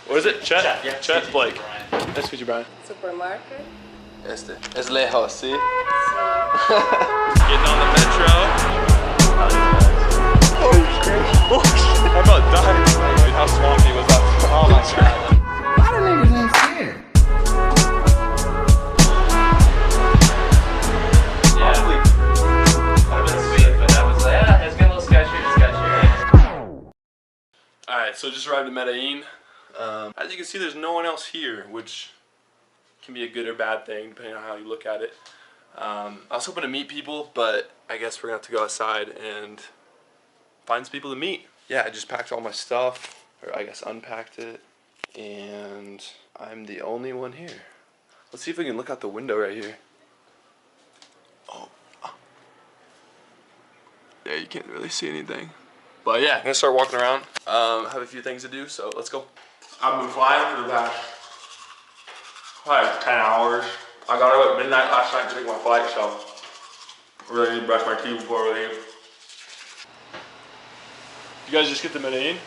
What is it? Chet? Yeah. Chet Blake. Nice to meet you, Brian. Supermarket. Es lejos, ¿sí? Sí. Getting on the metro. Holy shit. I about died. Dude, how swampy was that? Oh my god. A lot of niggas ain't scared. Alright, so just arrived in Medellin. As you can see, there's no one else here, which can be a good or bad thing, depending on how you look at it. I was hoping to meet people, but I guess we're gonna have to go outside and find some people to meet. Yeah, I just packed all my stuff, or I guess unpacked it, and I'm the only one here. Let's see if we can look out the window right here. Oh. Yeah, you can't really see anything. But yeah, I'm gonna start walking around. Have a few things to do, so let's go. I've been flying for the past probably 10 hours. I got up at midnight last night to take my flight, so I really need to brush my teeth before we leave. You guys just get to Medellin?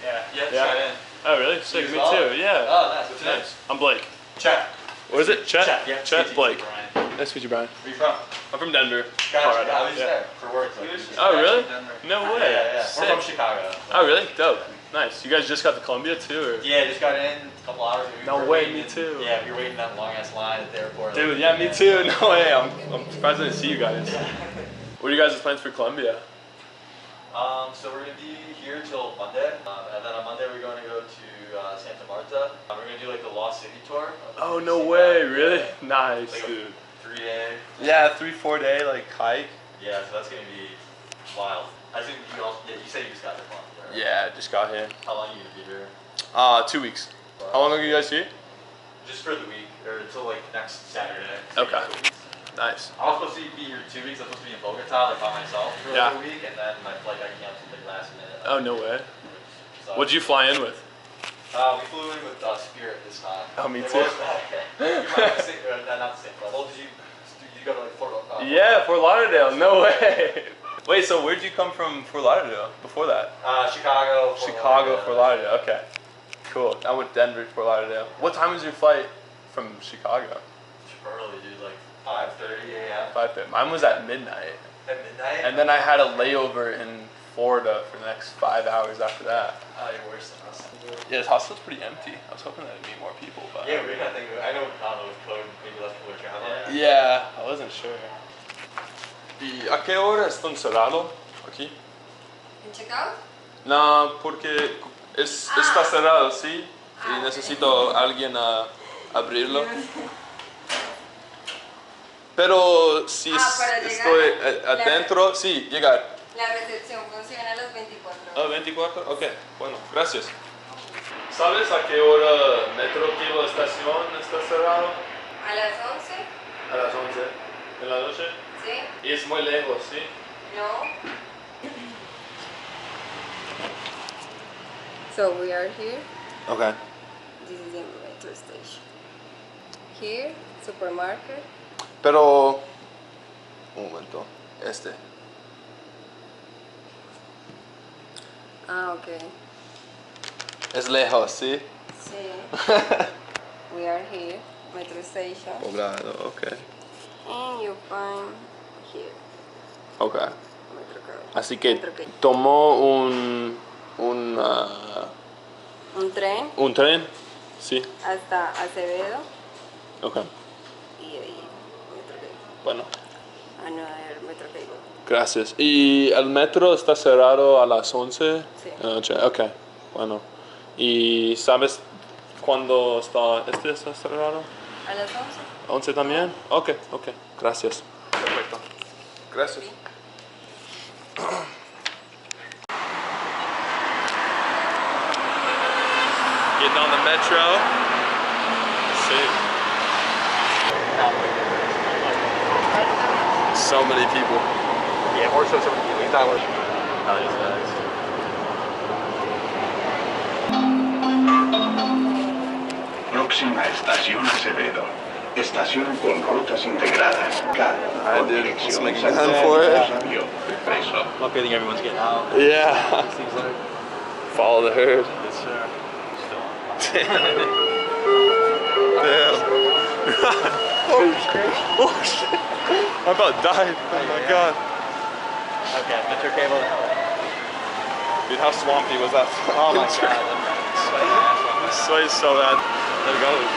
Yeah. Yeah. Oh really? Sick. Me well? too. Yeah. Oh, nice. What's your name? I'm Blake. Chet. What is it? Chet? Chet. Yeah. Chet Blake. Brian. Nice to meet you, Brian. Where you from? I'm from Denver. Gotcha. Colorado. I was Yeah. there for work. Oh really? No way. Yeah. Sick. We're from Chicago. Oh really? Dope. Nice. You guys just got to Colombia too, or? Yeah, just got in a couple hours ago. No way, me too. Yeah, we were waiting that long ass line at the airport. Dude, yeah, me too. No way. I'm surprised I didn't see you guys. What are you guys' plans for Colombia? So we're gonna be here till Monday, and then on Monday we're going to go to Santa Marta. We're gonna do like the Lost City tour. Oh no way! Really? Nice, Like dude. a 3-day. Yeah, 3-4 day like hike. Yeah, so that's gonna be wild. I think you also, yeah, you said you just got to Colombia, right? Yeah, just got here. How long are you gonna be here? 2 weeks. How long ago you guys here? Just for the week, or until like next Saturday. Okay. 2 weeks. Nice. I was supposed to be here 2 weeks. I was supposed to be in Bogota like by myself for Yeah. like a week, and then my flight got canceled like last minute. Oh no way. So, What'd you fly in with? we flew in with Spirit this time. Oh, me It too. was- you might have the same, not the same flight. Well, did you go to like Fort Lauderdale? Yeah, Fort Lauderdale. No way. Wait, so where'd you come from? Fort Lauderdale before that? Chicago. Fort Lauderdale. Okay. Cool. I went Denver, Fort Lauderdale. What time was your flight from Chicago? Early, dude, like 5:30 a.m. 5:30. Mine was at midnight. At midnight. And then I had a layover in Florida for the next 5 hours after that. Oh, you're worse than us. Yeah, this hostel's pretty empty. I was hoping that'd meet more people, but Yeah, we're not thinking. I know with COVID, maybe less people are traveling. yeah, I wasn't sure. ¿Y a qué hora están cerrados aquí? ¿En checkout? No, porque está cerrado, sí. Y necesito a alguien a abrirlo. Pero si para llegar, estoy adentro, sí, llegar. La recepción funciona a las 24 horas. Ah, 24, ok, bueno, gracias. ¿Sabes a qué hora metro Kilo estación está cerrado? ¿A las 11? A las 11 de la noche. ¿Sí? Y es muy lejos, ¿sí? No. So we are here. Okay. This is the metro station. Here, supermarket. Pero, un momento, Ah, okay. Es lejos, ¿sí? Sí. We are here, metro station. Poblado, okay. And you find here, Okay. metro card. Así que Metro card. tomó un Un tren tren, sí. hasta Acevedo Okay. y ahí, metro cable. Bueno, Another metro cable. gracias. ¿Y el metro está cerrado a las 11 Sí. de la noche? Ok, bueno. ¿Y sabes cuándo está cerrado? ¿A las 11? 11 también? Ok, gracias. Perfecto. Gracias. Getting on the metro. See. So many people. Yeah, more so some people. He's not working. Oh, he's nice. Próxima estación Acevedo. Estación con rutas integradas. Con dirección Let's make a Santa gun for it. Rosario. Preso. Lucky I think everyone's getting out. Yeah. Seems like. Follow the herd. Yes, sir. Still on. Damn. Oh shit. I about died. Oh my god. Okay, Mr. Cable. Dude, how swampy was that? Oh my god, I'm sweating my ass off. This sweat is so bad. There it goes.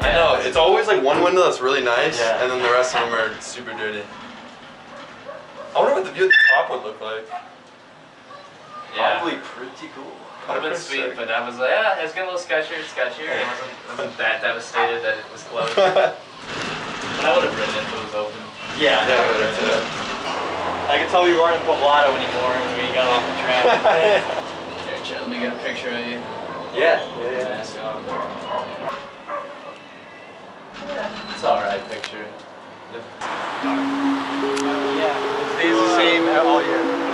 I know, it's always like one window that's really nice, Yeah. and then the rest of them are super dirty. I wonder what the view at the top would look like. Yeah. Probably pretty cool. Would have been sweet, but I was like, yeah, it's getting a little sketchier. It wasn't that devastated that it was closed. But I would have ridden it if it was open. Yeah. Yeah, but it's, I can tell we weren't in Poblado anymore when we got off the tram. Here, chill, let me get a picture of you. Yeah. Mask on. It's alright picture. Yeah. It stays the same all year.